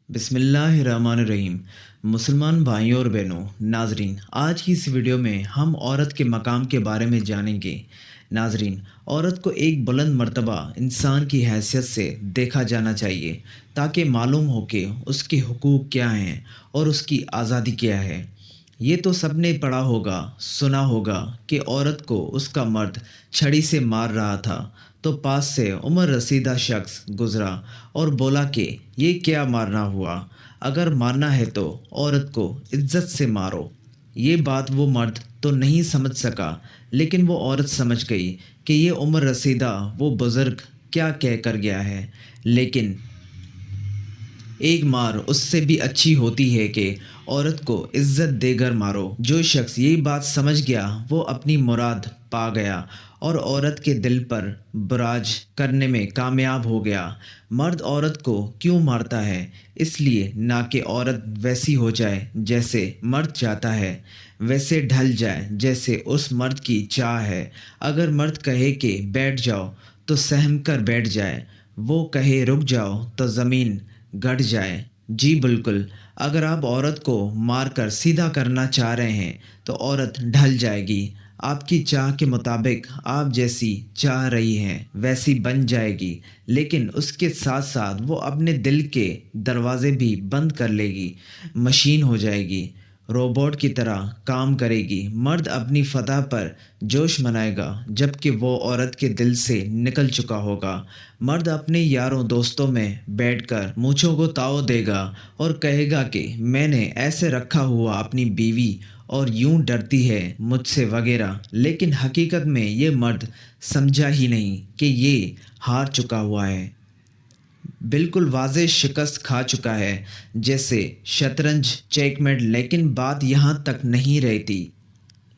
बिस्मिल्लाहिर्रहमानिर्रहीम। मुसलमान भाइयों और बहनों, नाजरीन, आज की इस वीडियो में हम औरत के मकाम के बारे में जानेंगे। नाजरीन, औरत को एक बुलंद मर्तबा इंसान की हैसियत से देखा जाना चाहिए ताकि मालूम हो कि उसके हुकूक क्या हैं और उसकी आज़ादी क्या है। ये तो सबने पढ़ा होगा, सुना होगा कि औरत को उसका मर्द छड़ी से मार रहा था तो पास से उम्र रसीदा शख्स गुजरा और बोला कि ये क्या मारना हुआ, अगर मारना है तो औरत को इज्जत से मारो। ये बात वो मर्द तो नहीं समझ सका, लेकिन वो औरत समझ गई कि ये उम्र रसीदा वो बुज़ुर्ग क्या कह कर गया है। लेकिन एक मार उससे भी अच्छी होती है कि औरत को इज्जत देकर मारो। जो शख्स यही बात समझ गया वो अपनी मुराद पा गया और औरत के दिल पर बराज करने में कामयाब हो गया। मर्द औरत को क्यों मारता है? इसलिए ना कि औरत वैसी हो जाए जैसे मर्द चाहता है, वैसे ढल जाए जैसे उस मर्द की चाह है। अगर मर्द कहे कि बैठ जाओ तो सहम कर बैठ जाए, वो कहे रुक जाओ तो ज़मीन गड़ जाए। जी बिल्कुल, अगर आप औरत को मारकर सीधा करना चाह रहे हैं तो औरत ढल जाएगी। आपकी चाह के मुताबिक आप जैसी चाह रही हैं वैसी बन जाएगी, लेकिन उसके साथ साथ वो अपने दिल के दरवाजे भी बंद कर लेगी, मशीन हो जाएगी, रोबोट की तरह काम करेगी। मर्द अपनी फतह पर जोश मनाएगा जबकि वो औरत के दिल से निकल चुका होगा। मर्द अपने यारों दोस्तों में बैठकर मूंछों को ताव देगा और कहेगा कि मैंने ऐसे रखा हुआ अपनी बीवी और यूं डरती है मुझसे वगैरह। लेकिन हकीकत में ये मर्द समझा ही नहीं कि ये हार चुका हुआ है, बिल्कुल वाज़ेह शिकस्त खा चुका है, जैसे शतरंज चेकमेट। लेकिन बात यहाँ तक नहीं रहती,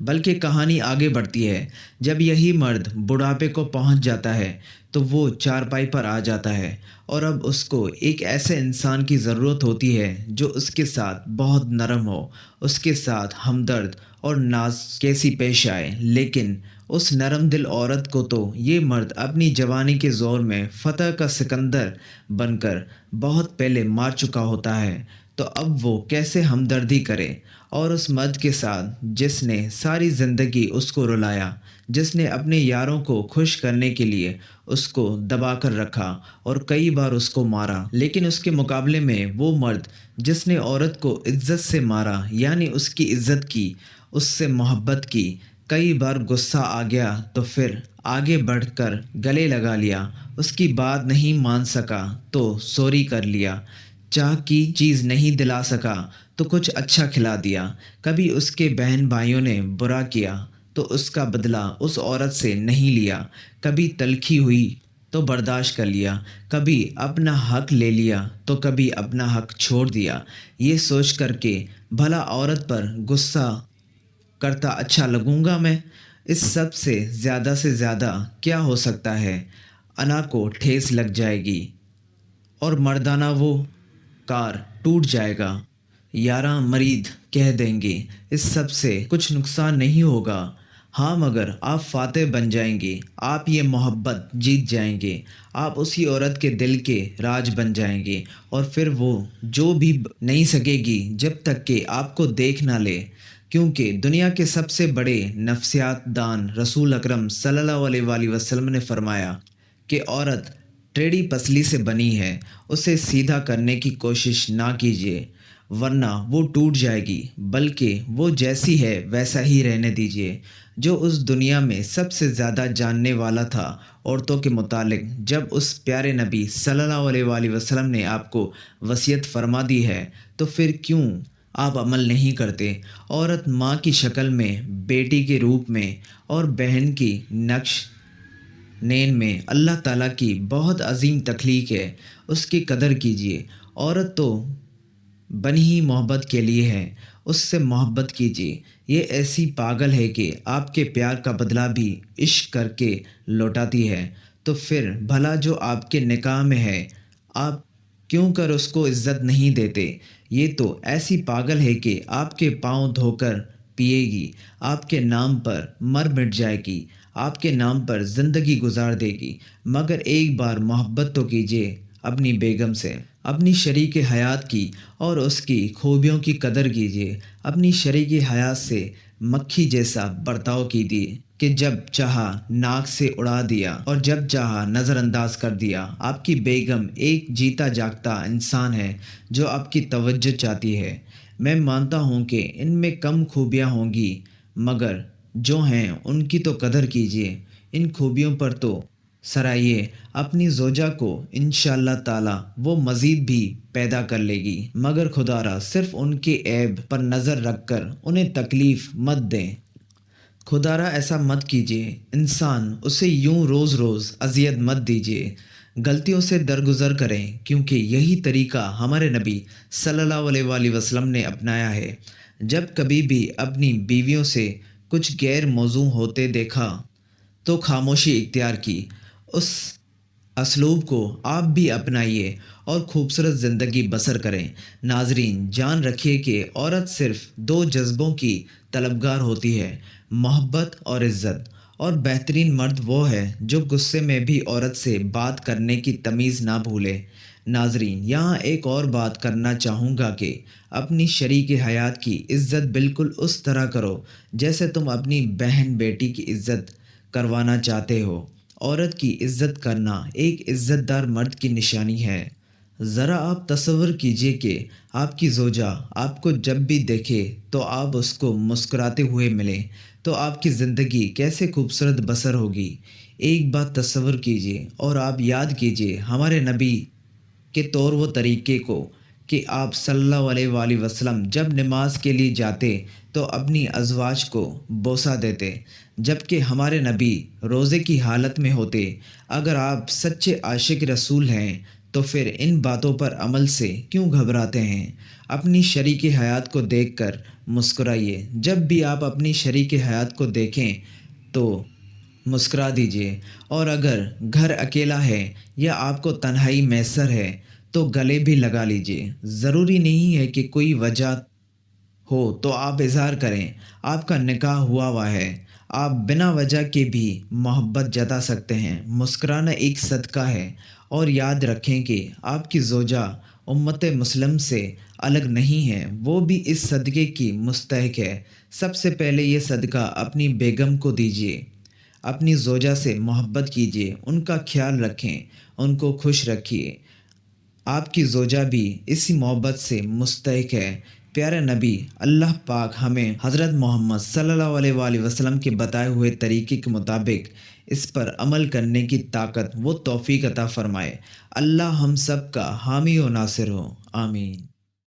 बल्कि कहानी आगे बढ़ती है। जब यही मर्द बुढ़ापे को पहुंच जाता है तो वो चारपाई पर आ जाता है और अब उसको एक ऐसे इंसान की ज़रूरत होती है जो उसके साथ बहुत नरम हो, उसके साथ हमदर्द और नाज कैसी पेश आए। लेकिन उस नरम दिल औरत को तो ये मर्द अपनी जवानी के ज़ोर में फ़तह का सिकंदर बनकर बहुत पहले मार चुका होता है। तो अब वो कैसे हमदर्दी करे और उस मर्द के साथ जिसने सारी ज़िंदगी उसको रुलाया, जिसने अपने यारों को खुश करने के लिए उसको दबा कर रखा और कई बार उसको मारा। लेकिन उसके मुकाबले में वो मर्द जिसने औरत को इज्जत से मारा, यानी उसकी इज्जत की, उससे मोहब्बत की, कई बार गुस्सा आ गया तो फिर आगे बढ़कर गले लगा लिया, उसकी बात नहीं मान सका तो सॉरी कर लिया, चाह की चीज़ नहीं दिला सका तो कुछ अच्छा खिला दिया। कभी उसके बहन भाइयों ने बुरा किया तो उसका बदला उस औरत से नहीं लिया, कभी तलखी हुई तो बर्दाश्त कर लिया, कभी अपना हक ले लिया तो कभी अपना हक छोड़ दिया, ये सोच कर के भला औरत पर गुस्सा करता अच्छा लगूंगा मैं। इस सब से ज़्यादा क्या हो सकता है? अना को ठेस लग जाएगी और मर्दाना वो कार टूट जाएगा, यारा मरीद कह देंगे। इस सब से कुछ नुकसान नहीं होगा। हाँ, मगर आप फातेह बन जाएंगे, आप ये मोहब्बत जीत जाएंगे, आप उसी औरत के दिल के राज बन जाएंगे और फिर वो जो भी नहीं सकेगी जब तक कि आपको देख ना ले। क्योंकि दुनिया के सबसे बड़े नफ्सियात दान रसूल अकरम सल्लल्लाहु अलैहि वसल्लम ने फरमाया कि औरत टेढ़ी पसली से बनी है, उसे सीधा करने की कोशिश ना कीजिए वरना वो टूट जाएगी, बल्कि वो जैसी है वैसा ही रहने दीजिए। जो उस दुनिया में सबसे ज़्यादा जानने वाला था औरतों के मुतालिक, जब उस प्यारे नबी सल्लल्लाहु अलैहि वसल्लम ने आपको वसीयत फरमा दी है तो फिर क्यों आप अमल नहीं करते? औरत माँ की शक्ल में, बेटी के रूप में और बहन की नक्श नैन में अल्लाह ताला की बहुत अजीम तख्लीक है, उसकी कदर कीजिए। औरत तो बनी ही मोहब्बत के लिए है, उससे मोहब्बत कीजिए। ये ऐसी पागल है कि आपके प्यार का बदला भी इश्क करके लौटाती है। तो फिर भला जो आपके निकाह में है, आप क्यों कर उसको इज्जत नहीं देते? ये तो ऐसी पागल है कि आपके पाँव धोकर पिएगी, आपके नाम पर मर मिट जाएगी, आपके नाम पर ज़िंदगी गुजार देगी। मगर एक बार मोहब्बत तो कीजिए, اپنی بیگم سے، اپنی شریک حیات کی اور اس کی خوبیوں کی قدر کیجیے۔ اپنی شریک حیات سے مکھی جیسا برتاؤ کیجیے کہ جب چاہا ناک سے اڑا دیا اور جب چاہا نظر انداز کر دیا۔ آپ کی بیگم ایک جیتا جاگتا انسان ہے جو آپ کی توجہ چاہتی ہے۔ میں مانتا ہوں کہ ان میں کم خوبیاں ہوں گی، مگر جو ہیں ان کی تو قدر کیجیے، ان خوبیوں پر تو سرائیے اپنی زوجہ کو، انشاءاللہ تعالی وہ مزید بھی پیدا کر لے گی، مگر خدا را صرف ان کے عیب پر نظر رکھ کر انہیں تکلیف مت دیں۔ خدا را ایسا مت کیجیے، انسان اسے یوں روز روز اذیت مت دیجیے، غلطیوں سے درگزر کریں، کیونکہ یہی طریقہ ہمارے نبی صلی اللہ علیہ وآلہ وسلم نے اپنایا ہے۔ جب کبھی بھی اپنی بیویوں سے کچھ غیر موزوں ہوتے دیکھا تو خاموشی اختیار کی۔ اس اسلوب کو آپ بھی اپنائیے اور خوبصورت زندگی بسر کریں۔ ناظرین، جان رکھیے کہ عورت صرف دو جذبوں کی طلبگار ہوتی ہے، محبت اور عزت، اور بہترین مرد وہ ہے جو غصے میں بھی عورت سے بات کرنے کی تمیز نہ بھولے۔ ناظرین، یہاں ایک اور بات کرنا چاہوں گا کہ اپنی شریک حیات کی عزت بالکل اس طرح کرو جیسے تم اپنی بہن بیٹی کی عزت کروانا چاہتے ہو۔ عورت کی عزت کرنا ایک عزت دار مرد کی نشانی ہے۔ ذرا آپ تصور کیجئے کہ آپ کی زوجہ آپ کو جب بھی دیکھے تو آپ اس کو مسکراتے ہوئے ملیں، تو آپ کی زندگی کیسے خوبصورت بسر ہوگی۔ ایک بات تصور کیجئے اور آپ یاد کیجئے ہمارے نبی کے طور و طریقے کو کہ آپ صلی اللہ علیہ وآلہ وسلم جب نماز کے لیے جاتے تو اپنی ازواج کو بوسہ دیتے، جبکہ ہمارے نبی روزے کی حالت میں ہوتے۔ اگر آپ سچے عاشق رسول ہیں تو پھر ان باتوں پر عمل سے کیوں گھبراتے ہیں؟ اپنی شریک حیات کو دیکھ کر مسکرائیے۔ جب بھی آپ اپنی شریک حیات کو دیکھیں تو مسکرا دیجیے، اور اگر گھر اکیلا ہے یا آپ کو تنہائی میسر ہے تو گلے بھی لگا لیجیے۔ ضروری نہیں ہے کہ کوئی وجہ ہو تو آپ اظہار کریں، آپ کا نکاح ہوا ہے، آپ بنا وجہ کے بھی محبت جتا سکتے ہیں۔ مسکرانا ایک صدقہ ہے، اور یاد رکھیں کہ آپ کی زوجہ امت مسلم سے الگ نہیں ہے، وہ بھی اس صدقے کی مستحق ہے۔ سب سے پہلے یہ صدقہ اپنی بیگم کو دیجیے، اپنی زوجہ سے محبت کیجیے، ان کا خیال رکھیں، ان کو خوش رکھیے۔ آپ کی زوجہ بھی اسی محبت سے مستحق ہے۔ پیارے نبی اللہ پاک ہمیں حضرت محمد صلی اللہ علیہ وآلہ وسلم کے بتائے ہوئے طریقے کے مطابق اس پر عمل کرنے کی طاقت و توفیق عطا فرمائے۔ اللہ ہم سب کا حامی و ناصر ہو، آمین۔